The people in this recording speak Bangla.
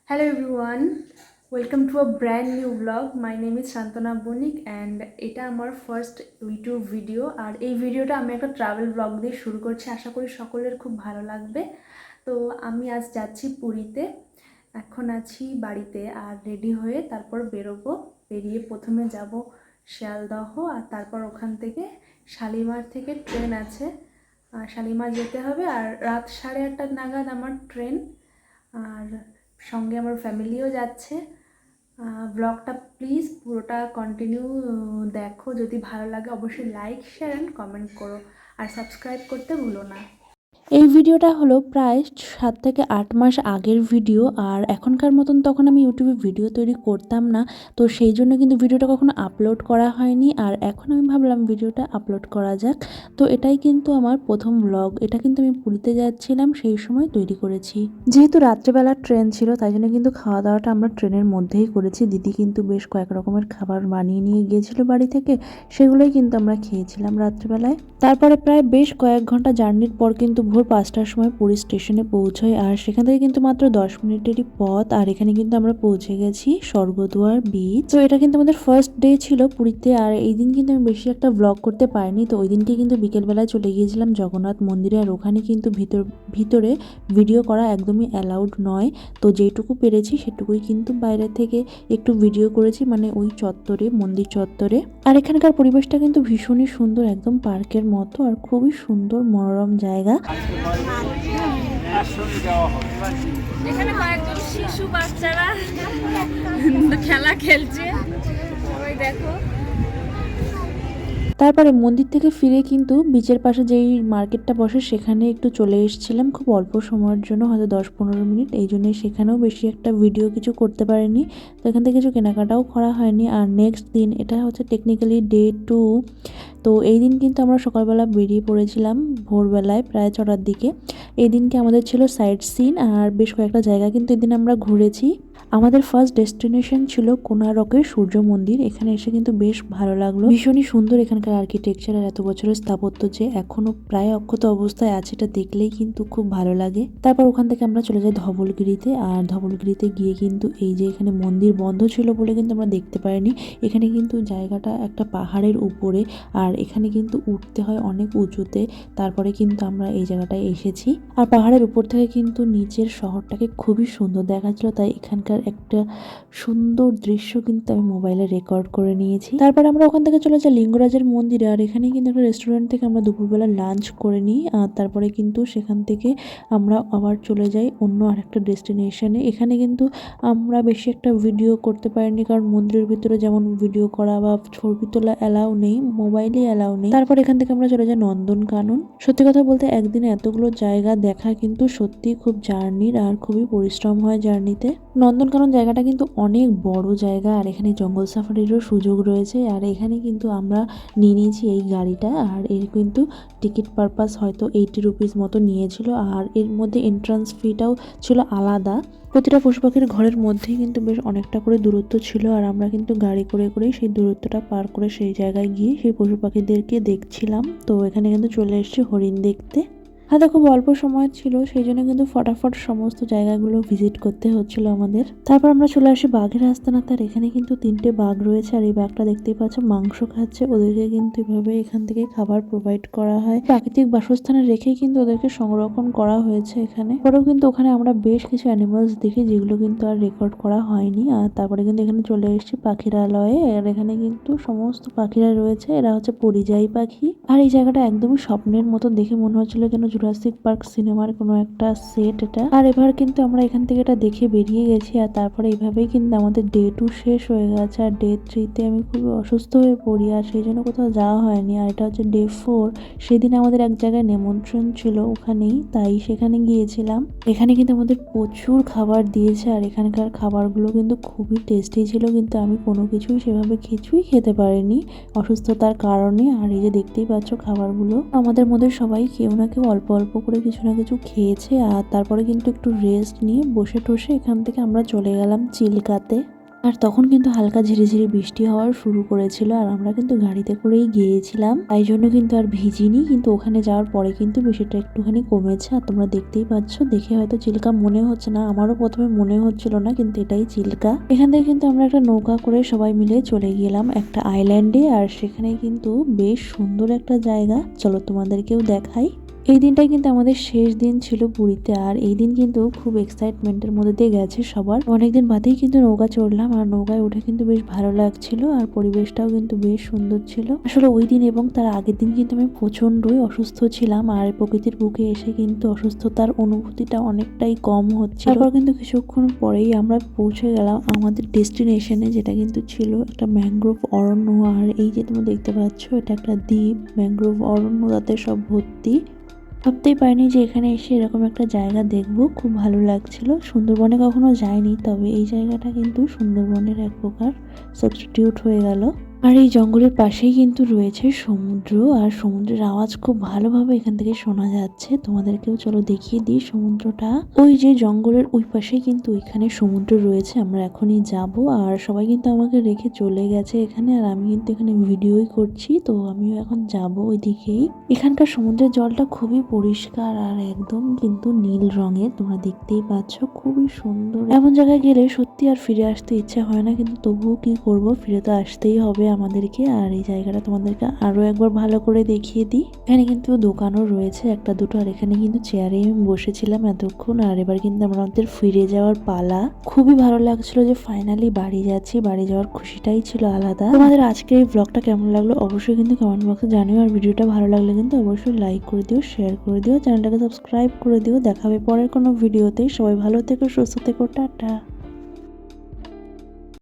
Hello everyone, welcome to a brand new vlog. My name is Shantana Bonik and এটা আমার ফার্স্ট ইউটিউব ভিডিও। আর এই ভিডিওটা আমি একটা ট্রাভেল ব্লগ দিয়ে শুরু করছি, আশা করি সকলের খুব ভালো লাগবে। তো আমি আজ যাচ্ছি পুরীতে, এখন আছি বাড়িতে আর রেডি হয়ে তারপর বেরোবো। বেরিয়ে প্রথমে যাব শিয়ালদহ আর তারপর ওখান থেকে শালিমার থেকে ট্রেন আছে, শালিমার যেতে হবে। আর রাত 8:30 নাগাদ আমার ট্রেন, আর সঙ্গে আমার ফ্যামিলিও যাচ্ছে। ব্লগটা প্লিজ পুরোটা কন্টিনিউ দেখো, যদি ভালো লাগে অবশ্যই লাইক শেয়ার অ্যান্ড কমেন্ট করো আর সাবস্ক্রাইব করতে ভুলো না। এই ভিডিওটা হলো প্রায় 7 থেকে 8 মাস আগের ভিডিও। আর এখনকার মতন তখন আমি ইউটিউবে ভিডিও তৈরি করতাম না, তো সেই জন্য কিন্তু ভিডিওটা কখনো আপলোড করা হয়নি। আর এখন আমি ভাবলাম ভিডিওটা আপলোড করা যাক। তো এটাই কিন্তু আমার প্রথম ব্লগ। এটা কিন্তু আমি পুরীতে যাচ্ছিলাম সেই সময় তৈরি করেছি। যেহেতু রাত্রেবেলা ট্রেন ছিল তাই জন্য কিন্তু খাওয়া দাওয়াটা আমরা ট্রেনের মধ্যেই করেছি। দিদি কিন্তু বেশ কয়েক রকমের খাবার বানিয়ে নিয়ে গিয়েছিল বাড়ি থেকে, সেগুলোই কিন্তু আমরা খেয়েছিলাম রাত্রেবেলায়। তারপরে প্রায় বেশ কয়েক ঘন্টা জার্নির পর কিন্তু ভোর 5টার সময় পুরী স্টেশনে পৌঁছাই। আর সেখান থেকে কিন্তু মাত্র 10 মিনিটেরই পথ। আর এখানে কিন্তু আমরা পৌঁছে গেছি স্বর্গদুয়ার বিচ। তো এটা কিন্তু আমাদের ফার্স্ট ডে ছিল পুরীতে। আর এই দিন কিন্তু আমি বেশি একটা ব্লগ করতে পারিনি। তো ওই দিনকে কিন্তু বিকেলবেলায় চলে গিয়েছিলাম জগন্নাথ মন্দিরে। আর ওখানে কিন্তু ভিতরে ভিডিও করা একদমই অ্যালাউড নয়। তো যেটুকু পেরেছি সেটুকুই কিন্তু বাইরে থেকে একটু ভিডিও করেছি, মানে ওই চত্বরে, মন্দির চত্বরে। আর এখানকার পরিবেশটা কিন্তু ভীষণই সুন্দর, একদম পার্কের মতো আর খুবই সুন্দর মনোরম জায়গা। এখানে কয়েকজন শিশু বাচ্চারা খেলা খেলছে, সবাই দেখো। তারপরে মন্দির থেকে ফিরে কিন্তু বিচের পাশে যেই মার্কেটটা বসে সেখানে একটু চলে এসেছিলাম খুব অল্প সময়ের জন্য, হয়তো 10-15 মিনিট। এই জন্যই সেখানেও বেশি একটা ভিডিও কিছু করতে পারিনি। তো এখান থেকে কিছু কেনাকাটাও করা হয়নি। আর নেক্সট দিন, এটা হচ্ছে টেকনিক্যালি ডে 2। তো এই দিন কিন্তু আমরা সকালবেলা বেরিয়ে পড়েছিলাম ভোরবেলায় প্রায় 6টার দিকে। এই দিনকে আমাদের ছিল সাইট সিন আর বেশ কয়েকটা জায়গা কিন্তু এদিন আমরা ঘুরেছি। আমাদের ফার্স্ট ডেস্টিনেশন ছিল কোণারকের সূর্য মন্দির। এখানে এসে কিন্তু বেশ ভালো লাগলো, ভীষণই সুন্দর এখানকার আর্কিটেকচার আর এত বছরের স্থাপত্য যে এখনো প্রায় অক্ষত অবস্থায় আছে, এটা দেখলেই কিন্তু খুব ভালো লাগে। তারপর ওখান থেকে আমরা চলে যাই ধবলগিরিতে। আর ধবলগিরিতে গিয়ে কিন্তু এই যে এখানে মন্দির বন্ধ ছিল বলে কিন্তু আমরা দেখতে পাইনি। এখানে কিন্তু জায়গাটা একটা পাহাড়ের উপরে, আর এখানে কিন্তু উঠতে হয় অনেক উঁচুতে। তারপরে কিন্তু আমরা এই জায়গাটায় এসেছি। আর পাহাড়ের উপর থেকে কিন্তু নিচের শহরটাকে খুবই সুন্দর দেখাচ্ছিল, তাই এখানকার একটা সুন্দর দৃশ্য কিন্তু আমি মোবাইলে রেকর্ড করে নিয়েছি। তারপর আমরা ওখান থেকে চলে যাই লিঙ্গরাজের মন্দিরে। আর এখানে কিন্তু একটা রেস্টুরেন্ট থেকে আমরা দুপুরবেলা লাঞ্চ করে নিই। আর তারপরে কিন্তু সেখান থেকে আমরা আবার চলে যাই অন্য আরেকটা ডেস্টিনেশনে। এখানে কিন্তু আমরা বেশি একটা ভিডিও করতে পারিনি, কারণ মন্দিরের ভিতরে যেমন ভিডিও করা বা ছবি তোলা অ্যালাউ নেই, মোবাইলে অ্যালাউ নেই। তারপর এখান থেকে আমরা চলে যাই নন্দনকানন। সত্যি কথা বলতে একদিনে এতগুলো জায়গা দেখা কিন্তু সত্যি খুব জার্নির, আর খুবই পরিশ্রম হয় জার্নিতে। নন্দনকানন জায়গাটা কিন্তু অনেক বড় জায়গা, আর এখানে জঙ্গল সাফারিরও সুযোগ রয়েছে। আর এখানে কিন্তু আমরা নিয়ে নিয়েছি এই গাড়িটা। আর এর কিন্তু টিকিট পারপাস হয়তো 80 রুপিস মতো নিয়েছিল। আর এর মধ্যে এন্ট্রান্স ফিটাও ছিল আলাদা। প্রতিটা পশু পাখির ঘরের মধ্যেই কিন্তু বেশ অনেকটা করে দূরত্ব ছিল। আর আমরা কিন্তু গাড়ি করে করেই সেই দূরত্বটা পার করে সেই জায়গায় গিয়ে সেই পশু পাখিদেরকে দেখছিলাম। তো এখানে কিন্তু চলে এসেছি হরিণ দেখতে। হাতে খুব অল্প সময় ছিল, সেই জন্য কিন্তু ফটাফট সমস্ত জায়গাগুলো ভিজিট করতে হচ্ছিল আমাদের। তারপর আমরা চলে আসি বাঘের আস্তানাতে। আর এখানে কিন্তু 3টে বাঘ রয়েছে। আর এই বাঘটা দেখতেই পাচ্ছ মাংস খাচ্ছে। ওদেরকে কিন্তু এভাবে এখান থেকে খাবার প্রোভাইড করা হয়, প্রাকৃতিক বাসস্থানে রেখেই কিন্তু ওদেরকে সংরক্ষণ করা হয়েছে এখানে। পরেও কিন্তু ওখানে আমরা বেশ কিছু অ্যানিমালস দেখি যেগুলো কিন্তু আর রেকর্ড করা হয়নি। আর তারপরে কিন্তু এখানে চলে এসেছি পাখিরালয়ে। আর এখানে কিন্তু সমস্ত পাখিরা রয়েছে, এরা হচ্ছে পরিযায়ী পাখি। আর এই জায়গাটা একদমই স্বপ্নের মতো, দেখে মনে হচ্ছিল যেন জুরাসিক পার্ক সিনেমার কোনো একটা সেট এটা। আর এবার কিন্তু আমরা এখান থেকে এটা দেখে বেরিয়ে গেছি। আর তারপরে এইভাবেই কিন্তু আমাদের ডে 2 শেষ হয়ে গেছে। আর ডে 3তে আমি খুবই অসুস্থ হয়ে পড়ি, আর সেই জন্য কোথাও যাওয়া হয়নি। আর এটা হচ্ছে ডে 4। সেদিন আমাদের এক জায়গায় নিমন্ত্রণ ছিল ওখানেই, তাই সেখানে গিয়েছিলাম। এখানে কিন্তু আমাদের প্রচুর খাবার দিয়েছে। আর এখানকার খাবারগুলো কিন্তু খুবই টেস্টি ছিল, কিন্তু আমি কোনো কিছুই সেভাবে কিছুই খেতে পারিনি অসুস্থতার কারণে। আর এই যে দেখতেই পাচ্ছ খাবারগুলো, আমাদের মধ্যে সবাই কেউ না কেউ অল্প অল্প করে কিছু না কিছু খেয়েছে। আর তারপরে কিন্তু একটু রেস্ট নিয়ে বসে টসে এখান থেকে আমরা চলে গেলাম চিল্কাতে। আর তখন কিন্তু হালকা ঝিরিঝিরি বৃষ্টি হওয়ার শুরু করেছিল, আর আমরা কিন্তু গাড়িতে করেই গিয়েছিলাম, তাই জন্য কিন্তু আর ভিজিনি। কিন্তু ওখানে যাওয়ার পরে কিন্তু বৃষ্টিটা একটুখানি কমেছে, আর তোমরা দেখতেই পাচ্ছ। দেখে হয়তো চিল্কা মনে হচ্ছে না, আমারও প্রথমে মনে হচ্ছিল না, কিন্তু এটাই চিল্কা। এখান থেকে কিন্তু আমরা একটা নৌকা করে সবাই মিলে চলে গেলাম একটা আইল্যান্ডে, আর সেখানে কিন্তু বেশ সুন্দর একটা জায়গা, চলো তোমাদেরকেও দেখাই। এই দিনটা কিন্তু আমাদের শেষ দিন ছিল পুরীতে, আর এই দিন কিন্তু খুব এক্সাইটমেন্টের মধ্যে দিয়ে গেছে সবার। অনেকদিন বাদেই কিন্তু নৌকা চড়লাম, আর নৌকায় উঠে কিন্তু বেশ ভালো লাগছিল, আর পরিবেশটাও কিন্তু বেশ সুন্দর ছিল। আসলে ওই দিন এবং তার আগের দিন কিন্তু আমি প্রচন্ডই অসুস্থ ছিলাম, আর প্রকৃতির বুকে এসে কিন্তু অসুস্থতার অনুভূতিটা অনেকটাই কম হচ্ছে। তারপর কিন্তু কিছুক্ষণ পরেই আমরা পৌঁছে গেলাম আমাদের ডেস্টিনেশনে, যেটা কিন্তু ছিল একটা ম্যানগ্রোভ অরণ্য। আর এই যে তোমরা দেখতে পাচ্ছ, এটা একটা দ্বীপ, ম্যানগ্রোভ অরণ্য, তাতে সব ভর্তি। ভাবতেই পারিনি যে এখানে এসে এরকম একটা জায়গা দেখবো, খুব ভালো লাগছিল। সুন্দরবনে কখনো যাইনি, তবে এই জায়গাটা কিন্তু সুন্দরবনের এক প্রকার সাবস্টিটিউট হয়ে গেল। আর এই জঙ্গলের পাশেই কিন্তু রয়েছে সমুদ্র, আর সমুদ্রের আওয়াজ খুব ভালোভাবে এখান থেকে শোনা যাচ্ছে। তোমাদেরকেও চলো দেখিয়ে দিই সমুদ্রটা। ওই যে জঙ্গলের ওই পাশেই কিন্তু ওইখানে সমুদ্র রয়েছে, আমরা এখনই যাব। আর সবাই কিন্তু আমাকে রেখে চলে গেছে এখানে, আর আমি কিন্তু এখানে ভিডিওই করছি, তো আমিও এখন যাব ওই দিকেই। এখানকার সমুদ্রের জলটা খুবই পরিষ্কার আর একদম কিন্তু নীল রঙের, তোমরা দেখতেই পাচ্ছ, খুবই সুন্দর। এমন জায়গায় গেলে সত্যি আর ফিরে আসতে ইচ্ছা হয় না, কিন্তু তবুও কি করব, ফিরে তো আসতেই হবে আমাদেরকে। আর এই জায়গাটা তোমাদেরকে আরো একবার ভালো করে দেখিয়ে দিই। এখানে কিন্তু দোকানও রয়েছে একটা দুটো, আর এখানে কিন্তু চেয়ারে আমি বসেছিলাম এতক্ষণ। আর এবার কিন্তু আমাদের ফিরে যাওয়ার পালা। খুবই ভালো লাগছিল যে ফাইনালি বাড়ি যাচ্ছি, বাড়ি যাওয়ার খুশিটাই ছিল আলাদা। তোমাদের আজকে এই ব্লগটা কেমন লাগলো অবশ্যই কিন্তু কমেন্ট বক্সে জানিও, আর ভিডিওটা ভালো লাগলে কিন্তু অবশ্যই লাইক করে দিও, শেয়ার করে দিও, চ্যানেলটাকে সাবস্ক্রাইব করে দিও। দেখা হবে পরের কোনো ভিডিওতে। সবাই ভালো থেকো, সুস্থ থেকো, টাটা।